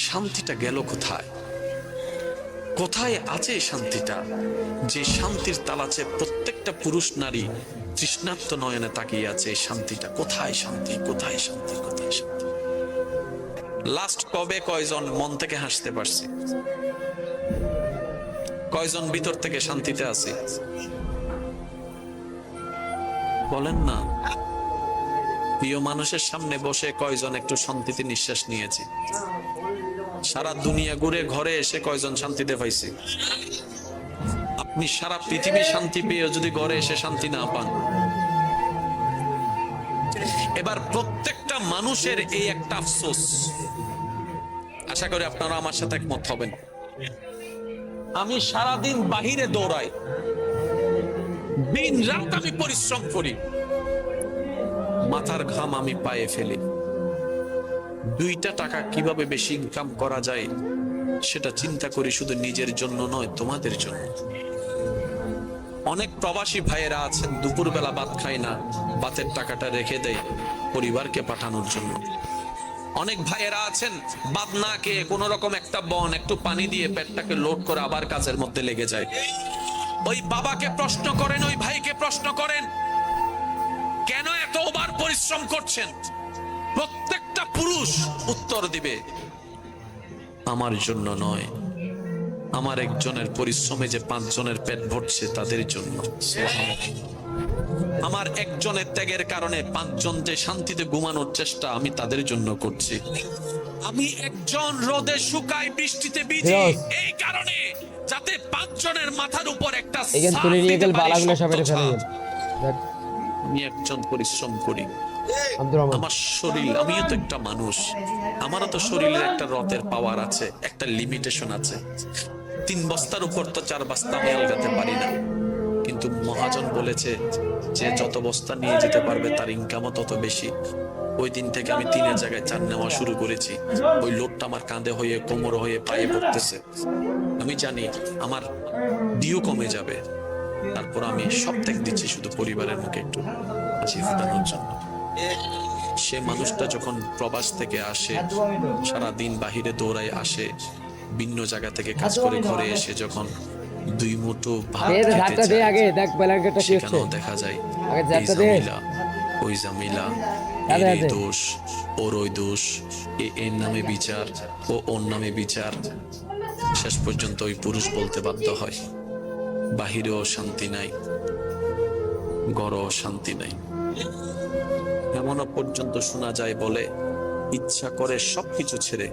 শান্তিটা গেল কোথায়? কোথায় আছে এই শান্তিটা? যে শান্তির তালাচে প্রত্যেকটা পুরুষ নারী তৃষ্ণার্ত নয়নে তাকিয়ে আছে, এই শান্তিটা কোথায়? শান্তি কোথায়? শান্তি কোথায়? শান্তি লাস্ট কবে কয়জন মন থেকে হাসতে পারছি? কয়জন ভিতর থেকে শান্তিতে আছে? বলেন না। প্রিয় মানুষের সামনে বসে কয়জন একটু শান্তিতে নিঃশ্বাস নিয়েছি? সারা দুনিয়া ঘুরে ঘরে এসে কয়জন শান্তিতে পাইছি? আপনি সারা পৃথিবী শান্তি পেয়ে যদি ঘরে এসে শান্তি না পান, এবার প্রত্যেকটা মানুষের এই একটা আফসোস, আশা করি আপনারা আমার সাথে একমত হবেন। আমি সারাদিন বাহিরে দৌড়াই, দিন রাত আমি পরিশ্রম করি, মাথার ঘাম আমি পায়ে ফেলি, 2টা টাকা কিভাবে বেশি ইনকাম করা যায় সেটা চিন্তা করি, শুধু নিজের জন্য নয়, তোমাদের জন্য। অনেক প্রবাসী ভাইয়েরা আছেন দুপুরবেলা ভাত খায় না, ভাতের টাকাটা রেখে দেয় পরিবারকে পাঠানোর জন্য। অনেক ভাইয়েরা আছেন ভাত না খেয়ে কোন রকম একটা বন একটু পানি দিয়ে পেটটাকে লোড করে আবার কাজের মধ্যে লেগে যায়। ওই বাবাকে প্রশ্ন করেন, ওই ভাইকে প্রশ্ন করেন, কেন এত ওভার পরিশ্রম করছেন? প্রত্যেকটা পুরুষ উত্তর দিবে, আমার জন্য নয়, আমার একজনের পরিশ্রমে যে 5 জনের পেট ভরছে তাদের জন্য। আমার একজনের ত্যাগের কারণে 5 জন যে শান্তিতে ঘুমানোর চেষ্টা আমি তাদের জন্য করছি। আমি একজন রোদে শুকাই বৃষ্টিতে ভিজি এই কারণে, যাতে 5 জনের মাথার উপর একটা আমি একজন পরিশ্রম করি। আমার শরীর, আমিও তো একটা মানুষ, আমারও তো শরীরের একটা রথের পাওয়ার আছে, একটা লিমিটেশন আছে। 3 বস্তার উপর তো 4 বস্তা আমি আলগাতে পারি না, কিন্তু মহাজন বলেছে যে যত বস্তা নিয়ে যেতে পারবে তার ইনকামও তত বেশি। ওই দিন থেকে আমি 3-এর জায়গায় 4 নেওয়া শুরু করেছি। ওই লোডটা আমার কাঁধে হয়ে, কোমর হয়ে, পায়ে পড়তেছে। আমি জানি আমার ডিউ কমে যাবে, তারপর আমি সব ত্যাগ দিচ্ছি শুধু পরিবারের মুখে একটু হাসি ফোটানোর জন্য। সে মানুষটা যখন প্রবাস থেকে আসে, সারা দিন বাহিরে দৌড়ায় আসে, ভিন্ন জায়গা থেকে কাজ করে ঘরে এসে যখন 2 মুঠো ভাত খেতে চায়, সেখানেও দেখা যায় এই জামিলা, ওই জামিলা, এই দোষ, ওর ওই দোষ, এর নামে বিচার, ও ওর নামে বিচার। শেষ পর্যন্ত ওই পুরুষ বলতে বাধ্য হয়, বাহিরেও শান্তি নাই, ঘরেও শান্তি নাই। এমনও পর্যন্ত শোনা যায় বলে, ইচ্ছা করে সবকিছু ছেড়ে